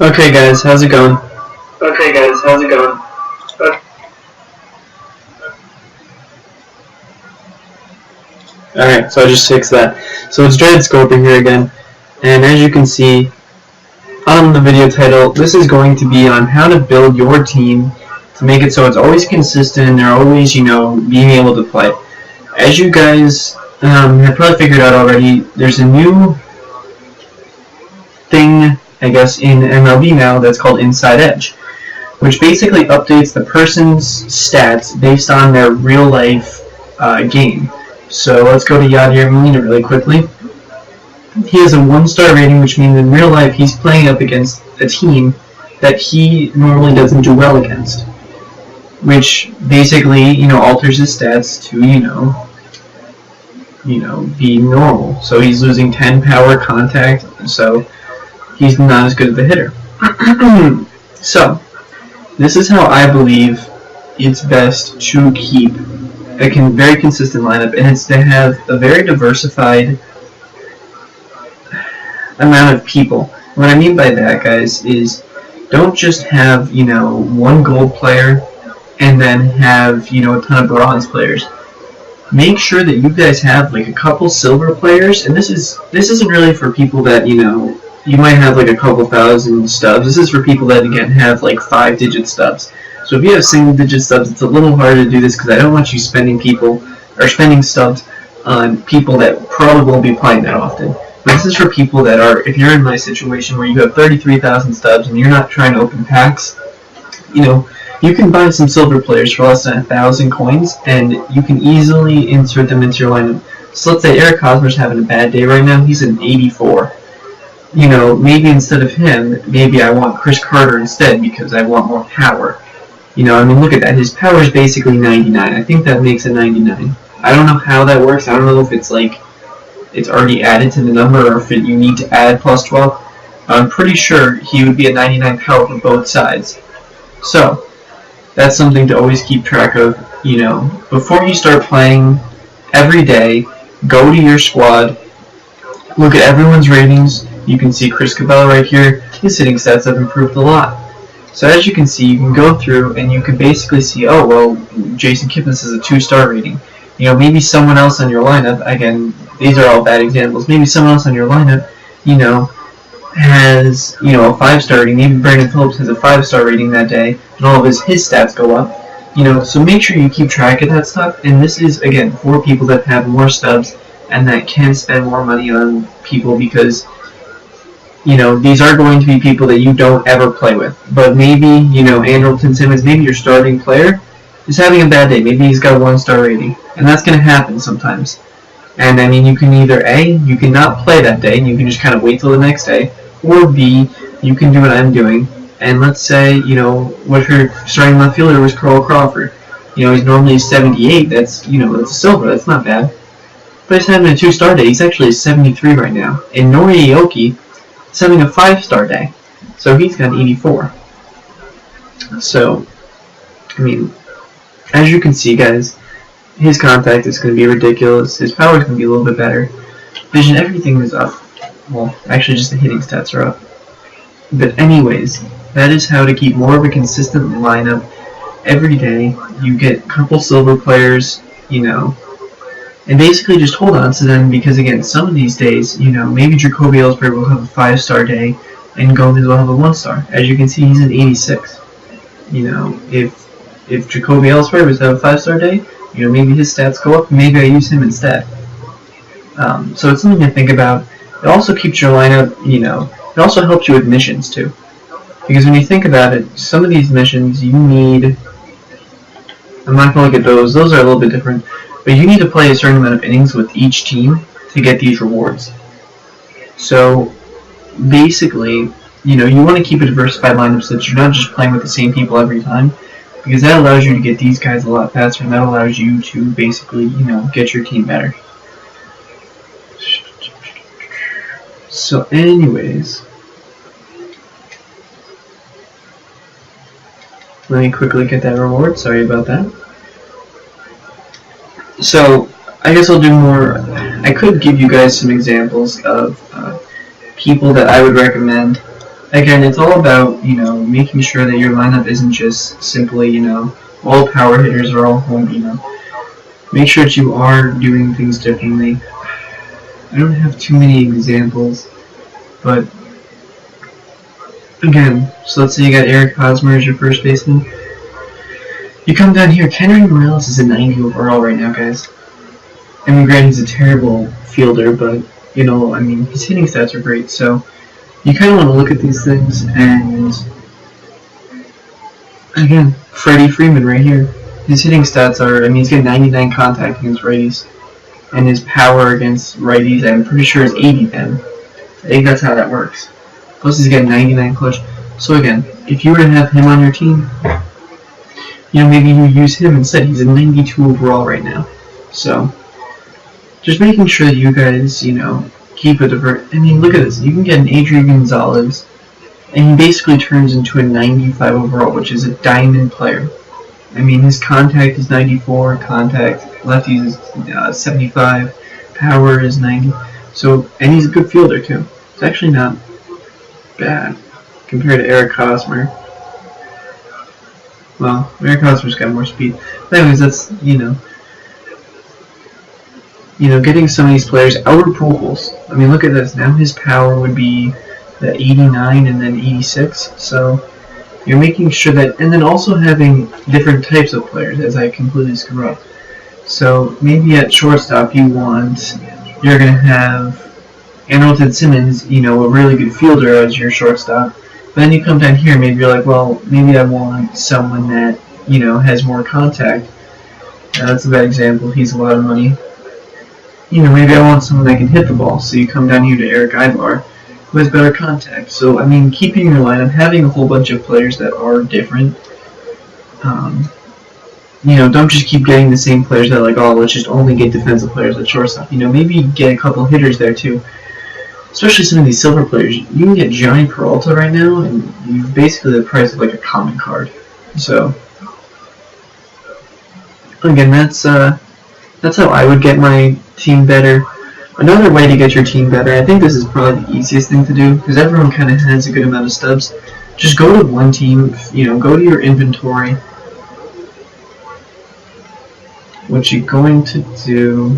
Okay guys, how's it going? Okay guys, how's it going? Alright, so I just fixed that. So it's Dread Scorpion here again, and as you can see on the video title, this is going to be on how to build your team to make it so it's always consistent and they're always, being able to play. As you guys have probably figured out already, there's a new thing, I guess, in MLB now that's called Inside Edge, which basically updates the person's stats based on their real life game. So let's go to Yadier Molina really quickly. He has a 1-star rating, which means in real life he's playing up against a team that he normally doesn't do well against, which basically, alters his stats to, be normal. So he's losing 10 power contact, so he's not as good of a hitter. So, this is how I believe it's best to keep a very consistent lineup, and it's to have a very diversified amount of people. What I mean by that, guys, is don't just have, one gold player and then have, a ton of bronze players. Make sure that you guys have like a couple silver players, and this isn't really for people that, you might have like a couple thousand stubs. This is for people that, again, have like 5-digit stubs. So if you have single-digit stubs, it's a little harder to do this because I don't want you spending stubs on people that probably won't be playing that often. But this is for people that are, if you're in my situation where you have 33,000 stubs and you're not trying to open packs, you can buy some silver players for less than 1,000 coins, and you can easily insert them into your lineup. So let's say Eric Hosmer's having a bad day right now. He's an 84. Maybe instead of him, maybe I want Chris Carter instead because I want more power. Look at that. His power is basically 99. I think that makes it 99. I don't know how that works. I don't know if it's like it's already added to the number or if you need to add plus 12. I'm pretty sure he would be a 99 power for both sides. So, that's something to always keep track of. Before you start playing every day, go to your squad, look at everyone's ratings. You can see Chris Cabela right here. His hitting stats have improved a lot. So as you can see, you can go through and you can basically see, oh, well, Jason Kipnis has a 2-star rating. Maybe someone else on your lineup, again, these are all bad examples, maybe someone else on your lineup, has, a 5-star rating. Maybe Brandon Phillips has a 5-star rating that day, and all of his stats go up. So make sure you keep track of that stuff, and this is, again, for people that have more stubs and that can spend more money on people because these are going to be people that you don't ever play with. But maybe, Andrelton Simmons, maybe your starting player is having a bad day. Maybe he's got a 1-star rating. And that's going to happen sometimes. And, you can either A, you can not play that day, and you can just kind of wait till the next day. Or B, you can do what I'm doing. And let's say, what your starting left fielder was Carl Crawford. He's normally 78. That's, that's a silver. That's not bad. But he's having a 2-star day. He's actually 73 right now. And Nori Aoki is having a 5-star day. So he's got 84. So, as you can see, guys, his contact is going to be ridiculous. His power is going to be a little bit better. Vision, everything is up. Well, actually, just the hitting stats are up. But anyways, that is how to keep more of a consistent lineup every day. You get a couple silver players, and basically just hold on to them because, again, some of these days, maybe Jacoby Ellsbury will have a 5-star day and Gomez will have a 1-star. As you can see, he's an 86. If Jacoby Ellsbury was to have a 5-star day, maybe his stats go up, maybe I use him instead. So it's something to think about. It also keeps your lineup, it also helps you with missions too. Because when you think about it, some of these missions you need, I'm not going to look at those are a little bit different, but you need to play a certain amount of innings with each team to get these rewards. So basically, you want to keep a diversified lineup so that you're not just playing with the same people every time, because that allows you to get these guys a lot faster, and that allows you to basically, get your team better. So anyways, let me quickly get that reward. Sorry about that. So I guess I'll do more. I could give you guys some examples of people that I would recommend again, it's all about, making sure that your lineup isn't just simply, all power hitters are all home, Make sure that you are doing things differently. I don't have too many examples, but again, so let's say you got Eric Hosmer as your first baseman. You come down here, Kenry Morales is a 90 overall right now, guys. I mean, granted, he's a terrible fielder, but, his hitting stats are great, so you kind of want to look at these things, and again, Freddie Freeman right here. His hitting stats are, he's got 99 contact against righties, and his power against righties, I'm pretty sure, is 80 then. I think that's how that works. Plus, he's got 99 clutch. So again, if you were to have him on your team, maybe you use him instead. He's a 92 overall right now. So, just making sure that you guys, keep it diverse. Look at this. You can get an Adrian Gonzalez, and he basically turns into a 95 overall, which is a diamond player. His contact is 94, contact lefties is 75, power is 90. So, and he's a good fielder too. It's actually not bad compared to Eric Hosmer. Well, Eric Hosmer's got more speed. But anyways, that's, getting some of these players. Albert Pujols, look at this. Now his power would be the 89 and then 86. So you're making sure that, and then also having different types of players, as I completely screw up. So maybe at shortstop you're going to have Andrelton Simmons, a really good fielder as your shortstop. But then you come down here, maybe you're like, well, maybe I want someone that, has more contact. That's a bad example. He's a lot of money. Maybe I want someone that can hit the ball. So you come down here to Eric Aybar, who has better contact. So, keeping your lineup, having a whole bunch of players that are different. Don't just keep getting the same players that let's just only get defensive players at shortstop. Maybe get a couple hitters there too. Especially some of these silver players. You can get Johnny Peralta right now, and you're basically the price of a common card. So, again, that's how I would get my team better. Another way to get your team better, I think this is probably the easiest thing to do, because everyone kind of has a good amount of stubs. Just go to one team, go to your inventory. What you're going to do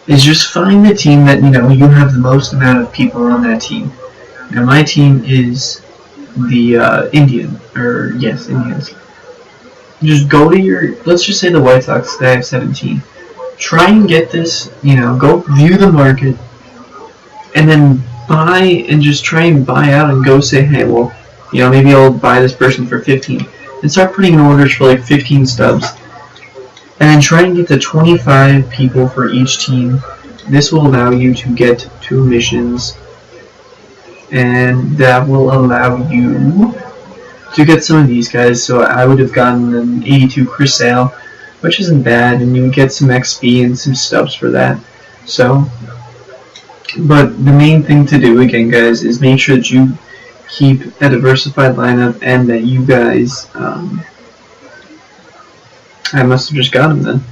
is just find the team that, you have the most amount of people on that team. Now, my team is the Indians. Just go to let's just say the White Sox, they have 17. Try and get this, go view the market, and then buy, and just try and buy out and go say, hey, well, maybe I'll buy this person for 15. And start putting in orders for 15 stubs. And then try and get to 25 people for each team. This will allow you to get 2 missions, and that will allow you to get some of these guys. So I would have gotten an 82 Chris Sale, which isn't bad, and you would get some XP and some stubs for that. So, but the main thing to do, again, guys, is make sure that you keep a diversified lineup, and that you guys, I must have just got him then.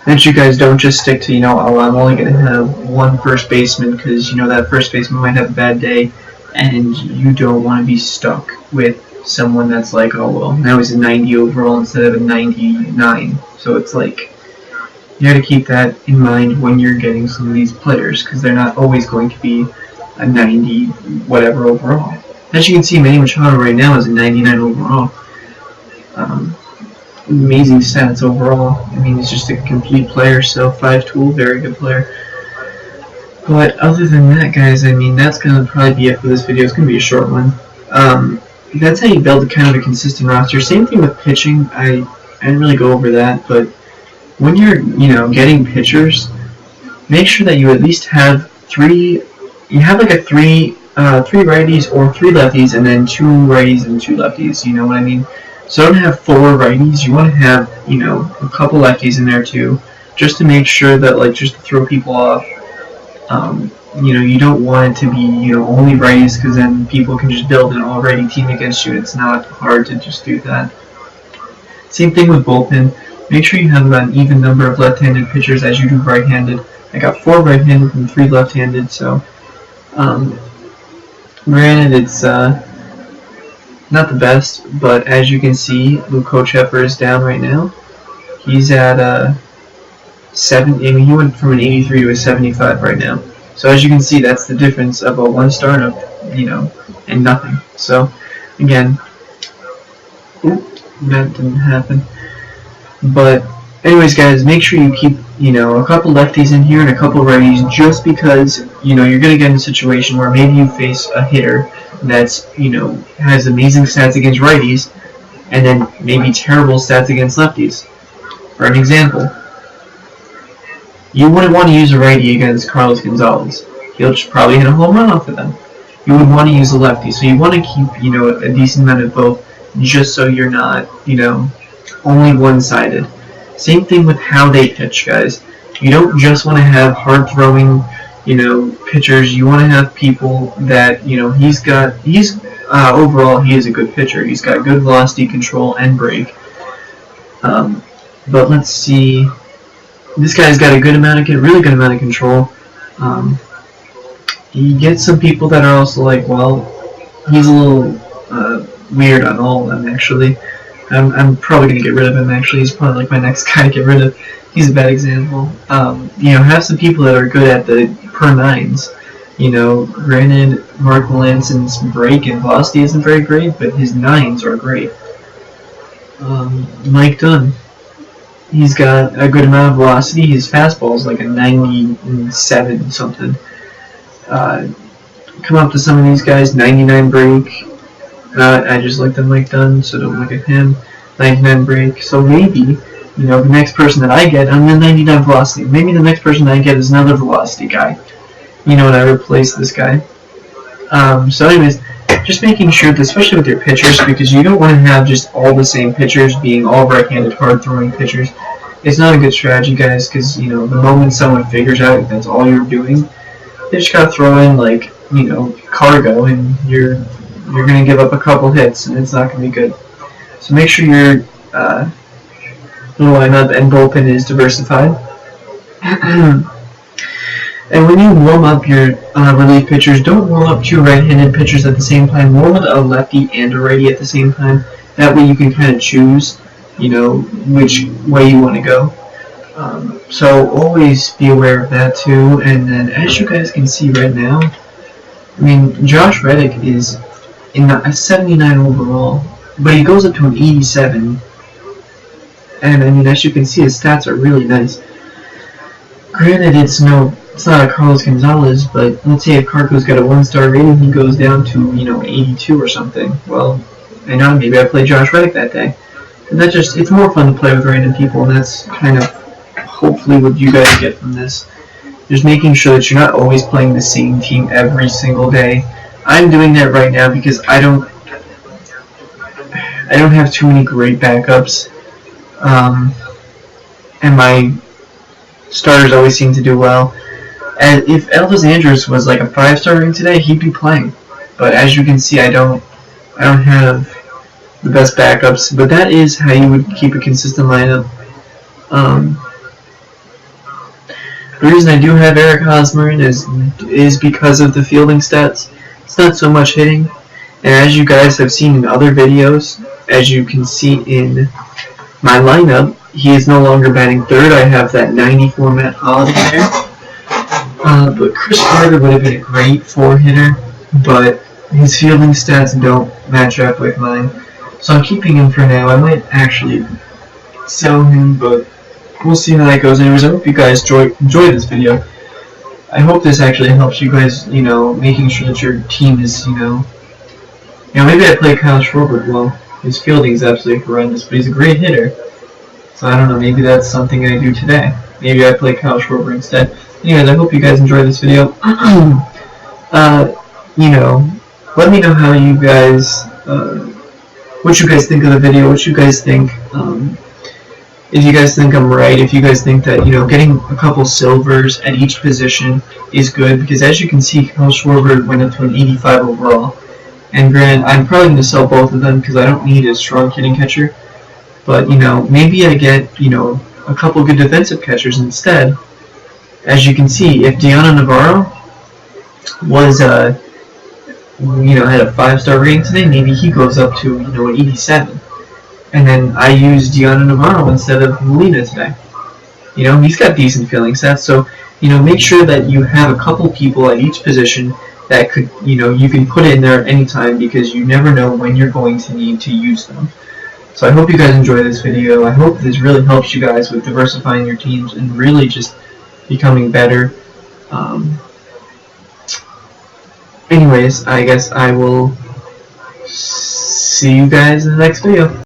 That you guys don't just stick to, oh, I'm only going to have one first baseman, because, that first baseman might have a bad day, and you don't want to be stuck with someone that's oh, well, now he's a 90 overall instead of a 99. So it's you got to keep that in mind when you're getting some of these players, because they're not always going to be a 90 whatever overall. As you can see, Manny Machado right now is a 99 overall. Amazing stats overall. He's just a complete player, so 5-tool, very good player. But other than that, guys, that's going to probably be it for this video. It's going to be a short one. That's how you build kind of a consistent roster. Same thing with pitching. I didn't really go over that, but when you're, getting pitchers, make sure that you at least have 3. You have three righties or 3 lefties, and then 2 righties and 2 lefties. You know what I mean? So don't have 4 righties. You want to have, a couple lefties in there too, just to make sure that, just to throw people off. You don't want it to be, only righties, because then people can just build an all-righty team against you. It's not hard to just do that. Same thing with bullpen. Make sure you have an even number of left-handed pitchers as you do right-handed. I got 4 right-handed and 3 left-handed, so Granted, it's not the best, but as you can see, Luke Kocheffer is down right now. He's at 7. I mean, he went from an 83 to a 75 right now. So as you can see, that's the difference of a 1-star and and nothing. So again, that didn't happen. But anyways, guys, make sure you keep a couple lefties in here and a couple righties, just because you're gonna get in a situation where maybe you face a hitter that's has amazing stats against righties, and then maybe terrible stats against lefties. For an example, you wouldn't want to use a righty against Carlos Gonzalez. He'll just probably hit a home run off of them. You would want to use a lefty, so you want to keep a decent amount of both, just so you're not only one-sided. Same thing with how they pitch, guys. You don't just want to have hard-throwing pitchers. You want to have people that overall he is a good pitcher. He's got good velocity control and break. But let's see. This guy's got a really good amount of control. You get some people that are also like, well, he's a little weird on all of them, actually. I'm probably going to get rid of him, actually. He's probably like my next guy to get rid of. He's a bad example. Have some people that are good at the per nines. Granted, Mark Melanson's break and velocity isn't very great, but his nines are great. Mike Dunn. He's got a good amount of velocity. His fastball is like a 97 something. Come up to some of these guys, 99 break. I just like the Mike Dunn, so don't look at him. 99 break. So maybe, the next person that I get, I'm the 99 velocity. Maybe the next person I get is another velocity guy. And I replace this guy. So anyways, just making sure that, especially with your pitchers, because you don't want to have just all the same pitchers being all right-handed, hard-throwing pitchers. It's not a good strategy, guys, because, the moment someone figures out that's all you're doing, they just gotta throw in, like, cargo, and you're going to give up a couple hits, and it's not going to be good. So make sure your lineup and bullpen is diversified. And when you warm up your relief pitchers, don't warm up 2 right-handed pitchers at the same time. Warm up a lefty and a righty at the same time. That way you can kind of choose, which way you want to go. So always be aware of that too. And then, as you guys can see right now, I mean, Josh Reddick is in a 79 overall, but he goes up to an 87. And I mean, as you can see, his stats are really nice. Granted, it's not a Carlos Gonzalez, but let's say if Carco's got a 1-star rating, he goes down to 82 or something. Well, maybe I play Josh Reddick that day, and it's more fun to play with random people, and that's kind of hopefully what you guys get from this. Just making sure that you're not always playing the same team every single day. I'm doing that right now because I don't have too many great backups, and my starters always seem to do well. And if Elvis Andrus was like a 5-star ring today, he'd be playing. But as you can see, I don't have the best backups. But that is how you would keep a consistent lineup. The reason I do have Eric Hosmer is because of the fielding stats. It's not so much hitting. And as you guys have seen in other videos, as you can see in my lineup, he is no longer batting third. I have that 94 Matt Holliday there. But Chris Carter would have been a great 4-hitter, but his fielding stats don't match up with mine. So I'm keeping him for now. I might actually sell him, but we'll see how that goes. Anyways, I hope you guys enjoy this video. I hope this actually helps you guys, making sure that your team is, maybe I play Kyle Schwarber. Well, his fielding is absolutely horrendous, but he's a great hitter. So I don't know, maybe that's something I do today. Maybe I play Kyle Schwarber instead. Anyways, I hope you guys enjoyed this video. Let me know how you guys, what you guys think of the video, what you guys think, if you guys think I'm right, if you guys think that, getting a couple silvers at each position is good, because as you can see, Kyle Schwarber went up to an 85 overall. And granted, I'm probably going to sell both of them because I don't need a strong hitting catcher. But, maybe I get, a couple good defensive catchers instead. As you can see, if Deanna Navarro was had a 5-star rating today, maybe he goes up to, an 87. And then I use Gianna Navarro instead of Molina today. He's got decent fielding stats, so, make sure that you have a couple people at each position that could, you can put in there at any time because you never know when you're going to need to use them. So I hope you guys enjoy this video. I hope this really helps you guys with diversifying your teams and really just becoming better. Anyways, I guess I will see you guys in the next video.